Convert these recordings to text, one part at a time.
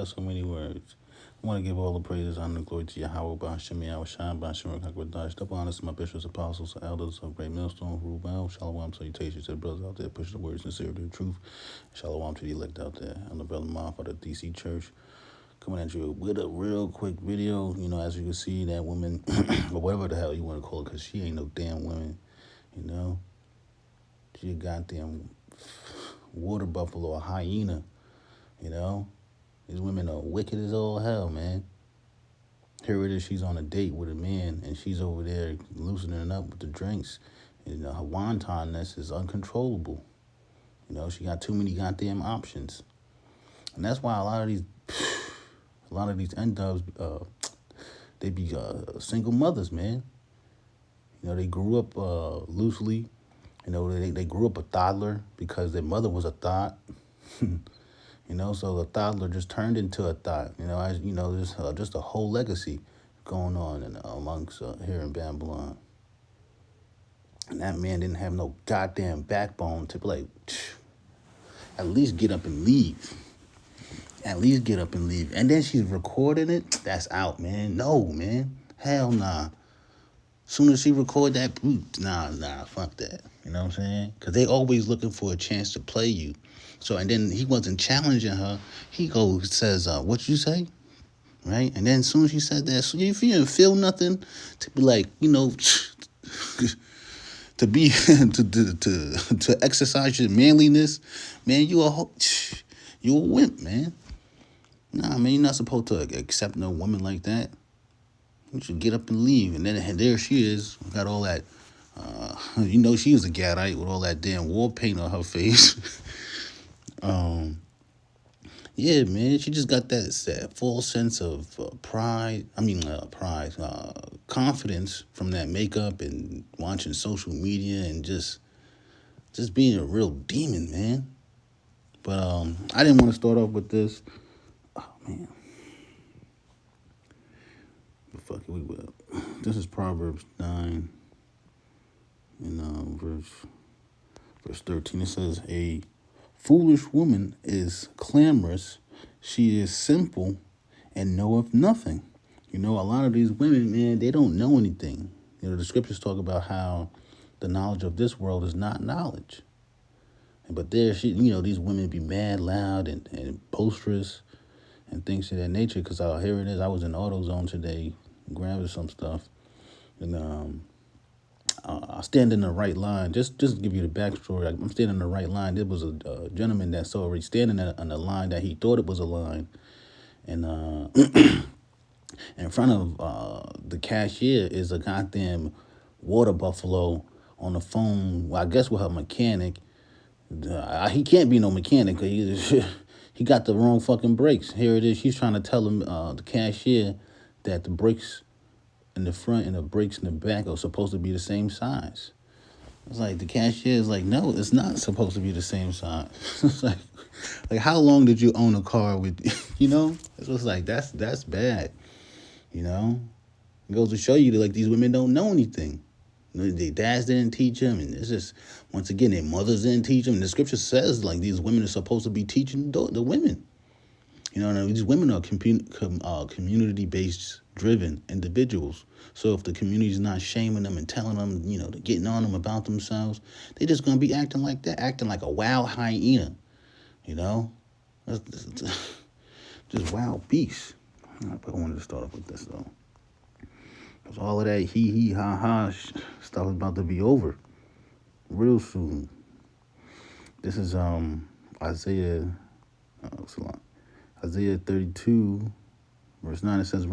so many words. I want to give all the praises, honor, and glory to Yahweh, Ba'ashem, Yahweh, Shine, Ba'ashem, Hakwadash, double honors to my bishops, apostles, elders of Great Millstone, Rubel, Shalom, salutations to the brothers out there, pushing the word, sincerity, and truth. Shalom to the elect out there. I'm the brother Moff of the DC Church, coming at you with a real quick video. As you can see, that woman, or whatever the hell you want to call it, because she ain't no damn woman, She a goddamn water buffalo, a hyena, These women are wicked as all hell, man. Here it is, she's on a date with a man, and she's over there loosening up with the drinks. And her wantonness is uncontrollable. She got too many goddamn options. And that's why a lot of these N-dubs, they be single mothers, man. They grew up loosely. They grew up a toddler because their mother was a thought. So the toddler just turned into a thought. There's just a whole legacy going on amongst here in Babylon. And that man didn't have no goddamn backbone to be like, at least get up and leave. At least get up and leave. And then she's recording it. That's out, man. No, man. Hell nah. Soon as she record that, nah, fuck that. You know what I'm saying? Because they always looking for a chance to play you. So, and then he wasn't challenging her. He says, what you say? Right? And then as soon as she said that, so if you didn't feel nothing, to be like, to be, to exercise your manliness, man, you a wimp, man. Nah, man, you're not supposed to accept no woman like that. You should get up and leave. And then there she is, got all that, she was a Gadite with all that damn war paint on her face. Yeah, man, she just got that full sense of confidence from that makeup and watching social media and just being a real demon, man. But I didn't want to start off with this. Oh, man. But fuck it, we will. This is Proverbs 9, verse 13. It says, a foolish woman is clamorous. She is simple and knoweth nothing. A lot of these women, man, they don't know anything. The scriptures talk about how the knowledge of this world is not knowledge. But these women be mad, loud, and boisterous and things of that nature. Because here it is. I was in AutoZone today grabbing some stuff. And I stand in the right line. Just to give you the backstory, I'm standing in the right line. There was a gentleman that's already standing on the line that he thought it was a line. And in front of the cashier is a goddamn water buffalo on the phone, well, I guess with her mechanic. He can't be no mechanic because he got the wrong fucking brakes. Here it is. She's trying to tell him, the cashier, that the brakes in the front and the brakes in the back are supposed to be the same size. It's like the cashier is like, no, it's not supposed to be the same size. It's like how long did you own a car with? It's just like that's bad. It goes to show you that these women don't know anything. Their dads didn't teach them, and it's just once again their mothers didn't teach them. And the scripture says these women are supposed to be teaching the women. These women are community-based driven individuals. So if the community is not shaming them and telling them, getting on them about themselves, they're just going to be acting like that, acting like a wild hyena, just wild beast. I wanted to start off with this, though. Because all of that ha-ha stuff is about to be over real soon. This is Isaiah 32, verse 9. It says,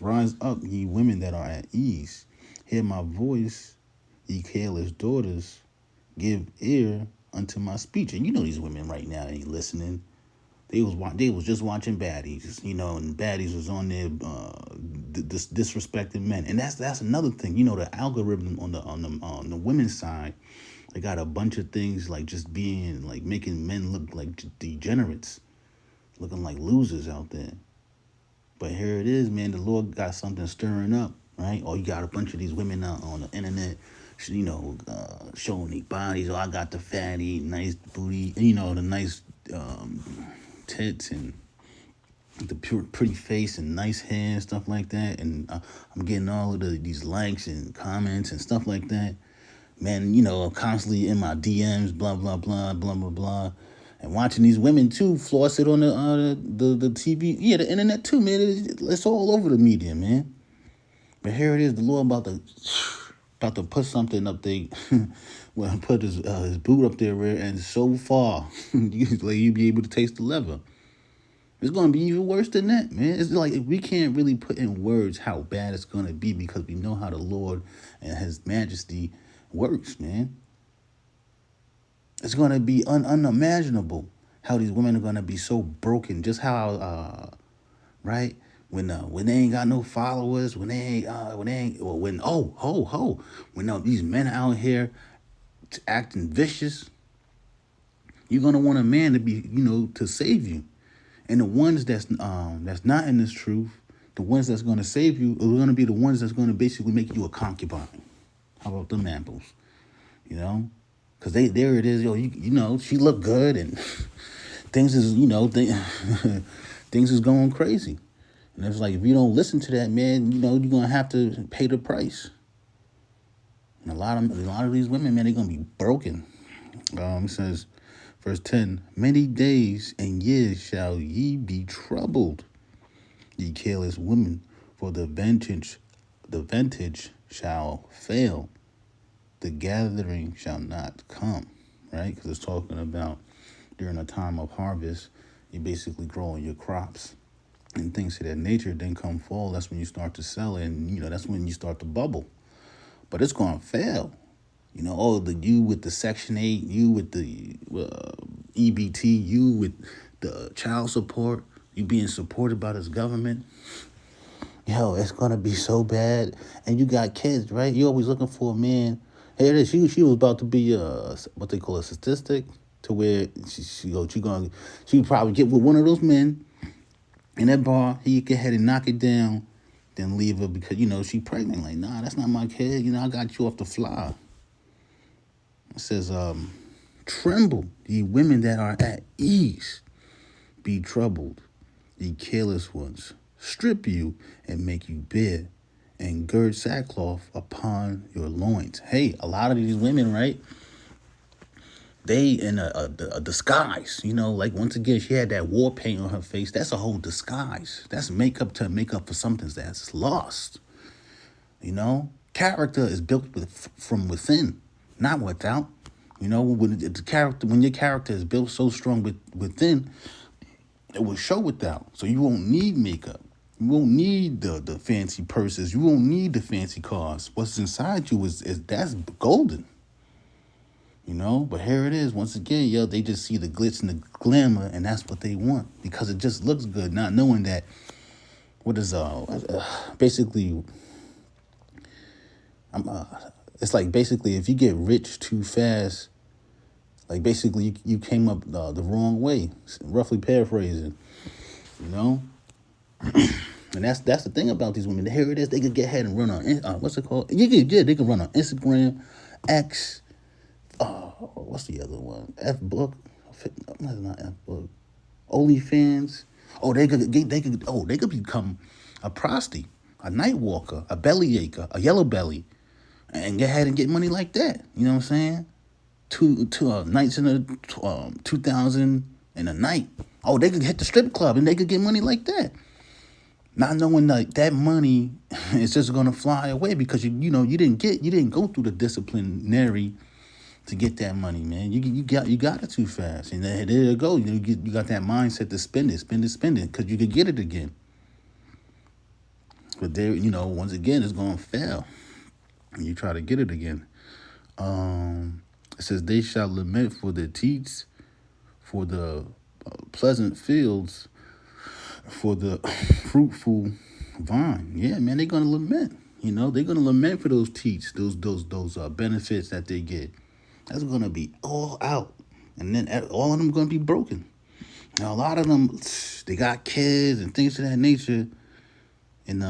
rise up, ye women that are at ease. Hear my voice, ye careless daughters. Give ear unto my speech. And these women right now ain't listening. They was just watching baddies, and baddies was on there disrespecting men. And that's another thing. The algorithm on the women's side, they got a bunch of things just being making men look like degenerates, looking like losers out there. But here it is, man. The Lord got something stirring up, right? Or you got a bunch of these women out on the internet, showing their bodies. Oh, I got the fatty, nice booty, the nice tits and the pure, pretty face and nice hair and stuff like that. And I'm getting all of these likes and comments and stuff like that. Man, I'm constantly in my DMs, blah, blah, blah, blah, blah, blah. And watching these women, too, floss it on the TV. Yeah, the internet, too, man. It's all over the media, man. But here it is, the Lord about to put something up there. Well, put his boot up there, and so far, you be able to taste the leather. It's going to be even worse than that, man. It's like we can't really put in words how bad it's going to be because we know how the Lord and His Majesty works, man. It's going to be unimaginable how these women are going to be so broken. Just how, right? When they ain't got no followers, when these men out here acting vicious, you're going to want a man to be, to save you. And the ones that's not in this truth, the ones that's going to save you, are going to be the ones that's going to basically make you a concubine. How about them apples? Because there it is. She look good and things is things is going crazy. And it's like if you don't listen to that, man, you're gonna have to pay the price. And a lot of these women, man, they're gonna be broken. It says. Verse 10, many days and years shall ye be troubled, ye careless women, for the vintage shall fail, the gathering shall not come, right? Because it's talking about during a time of harvest, you're basically growing your crops and things of that nature. Then come fall, that's when you start to sell it, and, that's when you start to bubble. But it's going to fail. You with the Section 8, you with the EBT, you with the child support, you being supported by this government. It's going to be so bad. And you got kids, right? You're always looking for a man. Here it is. She was about to be what they call a statistic, to where she probably get with one of those men in that bar. He go ahead and knock it down, then leave her because, she pregnant. Like, nah, that's not my kid. I got you off the fly. It says, tremble, ye women that are at ease. Be troubled, ye careless ones. Strip you and make you bare, and gird sackcloth upon your loins. Hey, a lot of these women, right? They in a disguise, like once again, she had that war paint on her face. That's a whole disguise. That's makeup to make up for something that's lost. Character is built from within. Not without, when your character is built so strong within, it will show without. So you won't need makeup. You won't need the fancy purses. You won't need the fancy cars. What's inside you is that's golden. But here it is. Once again, they just see the glitz and the glamour, and that's what they want because it just looks good, not knowing that basically, it's like basically if you get rich too fast, like basically you came up the wrong way, roughly paraphrasing, And that's the thing about these women. Here it is. They could get ahead and run on what's it called? They can run on Instagram, X. What's the other one? F-Book. No, not F-Book. OnlyFans. They could become a prostitute, a night walker, a belly acher, a yellow belly, and get ahead and get money like that. You know what I'm saying? Two nights in a 2,000 in a night. They could hit the strip club and they could get money like that. Not knowing that money is just gonna fly away because you didn't go through the disciplinary to get that money, man. You got it too fast, and there you go. You got that mindset to spend it, because you could get it again. But there, once again, it's gonna fail. And you try to get it again. It says, they shall lament for the teats, for the pleasant fields, for the fruitful vine. Yeah, man, they're gonna lament. They're gonna lament for those teats, those benefits that they get. That's gonna be all out, and then all of them gonna be broken. Now, a lot of them, they got kids and things of that nature, and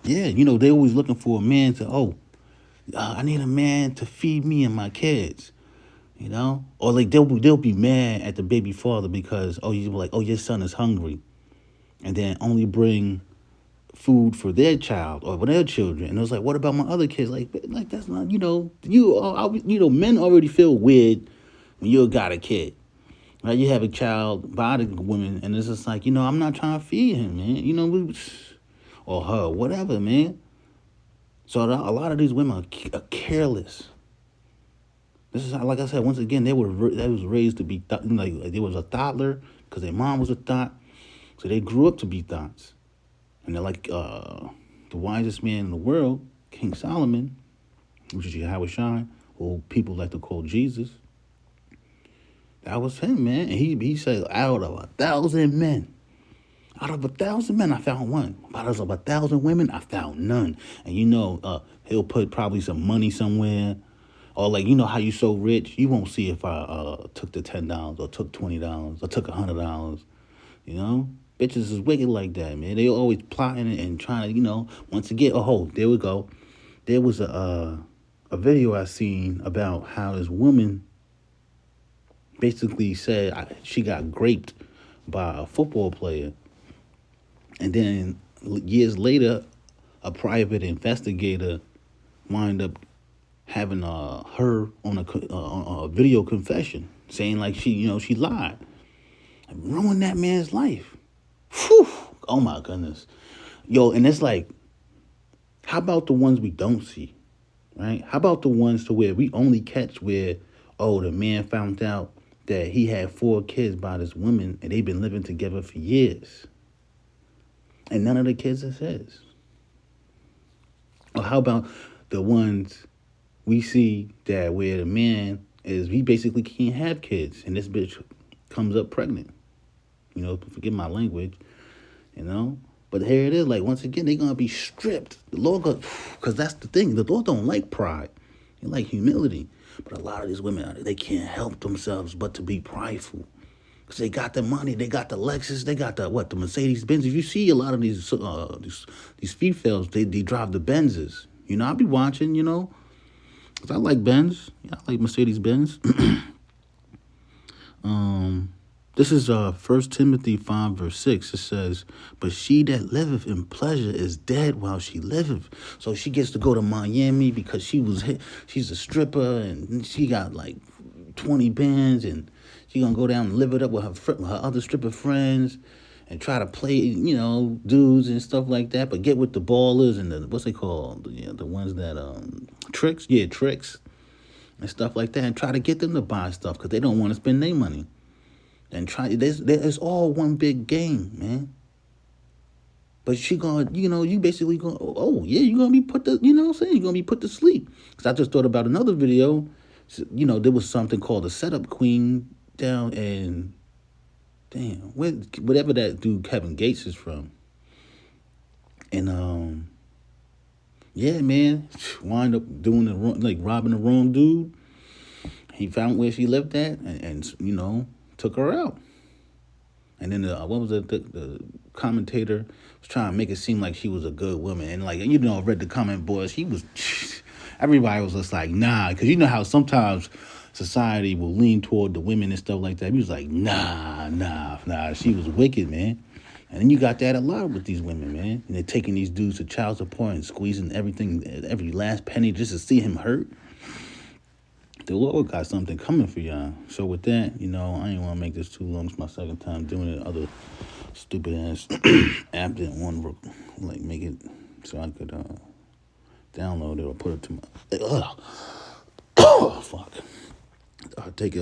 they always looking for a man to, I need a man to feed me and my kids. You know, or like they'll be mad at the baby father because you like your son is hungry, and then only bring food for their child or for their children. And it was like, what about my other kids? Like that's not men already feel weird when you got a kid. Right, you have a child by the woman, and it's just like I'm not trying to feed him, man. Or her, whatever, man. So a lot of these women are careless. This is how, like I said, once again, they was raised to be like they was a toddler because their mom was a thought, so they grew up to be thoughts, and they're like the wisest man in the world, King Solomon, which is Yahweh Shai, who people like to call Jesus. That was him, man, and he said, out of 1,000 men. Out of 1,000 men, I found one. Out of 1,000 women, I found none. And he'll put probably some money somewhere. Or like, how you so rich, you won't see if I took the $10 or took $20 or took $100. Bitches is wicked like that, man. They always plotting and trying to, once again, there we go. There was a video I seen about how this woman basically said she got raped by a football player. And then years later, a private investigator wind up having her on a video confession, saying like she lied, and ruined that man's life. Whew. Oh my goodness, and it's like, how about the ones we don't see, right? How about the ones to where we only catch where, the man found out that he had 4 kids by this woman and they've been living together for years. And none of the kids is his. Or how about the ones we see that where the man he basically can't have kids and this bitch comes up pregnant. Forgive my language, But here it is, like once again, they're gonna be stripped. The Lord because that's the thing. The Lord don't like pride. He like humility. But a lot of these women, they can't help themselves but to be prideful. Cause they got the money, they got the Lexus, they got the Mercedes Benz. If you see a lot of these females, they drive the Benzes. I be watching, cause I like Benz. I like Mercedes Benz. This is 1 Timothy 5 verse 6. It says, "But she that liveth in pleasure is dead while she liveth." So she gets to go to Miami because she's a stripper and she got like 20 bands and she gonna go down and live it up with her other stripper friends and try to play, dudes and stuff like that. But get with the ballers and the what's they called, the ones that tricks, tricks and stuff like that, and try to get them to buy stuff because they don't want to spend their money. And there's all one big game, man. But she gonna, you basically gonna, you're gonna be put to, you're gonna be put to sleep. Because I just thought about another video. There was something called the Setup Queen down in, whatever that dude Kevin Gates is from. And, man, wind up doing the wrong, like robbing the wrong dude. He found where she lived at and took her out. And then the commentator was trying to make it seem like she was a good woman. And like, I read the comment boards. Everybody was just like, nah. Because how sometimes society will lean toward the women and stuff like that. He was like, nah. She was wicked, man. And then you got that a lot with these women, man. And they're taking these dudes to child support and squeezing everything, every last penny just to see him hurt. The Lord got something coming for y'all. So with that, I ain't want to make this too long. It's my second time doing it. Other stupid ass app didn't want to make it so I could download it or put it to my. Fuck. I'll take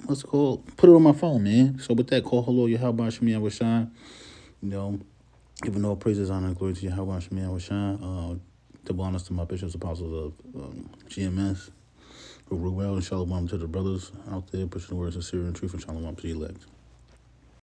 what's it called? Put it on my phone, man. So with that, call hello Yahweh Shemi Awashai. Giving all praises, honor, and glory to Yahweh Shemi Awashai. Double honors to my bishops, apostles of GMS. Ruel and shalom to the brothers out there pushing the words of Syrian truth and shalom to the elect.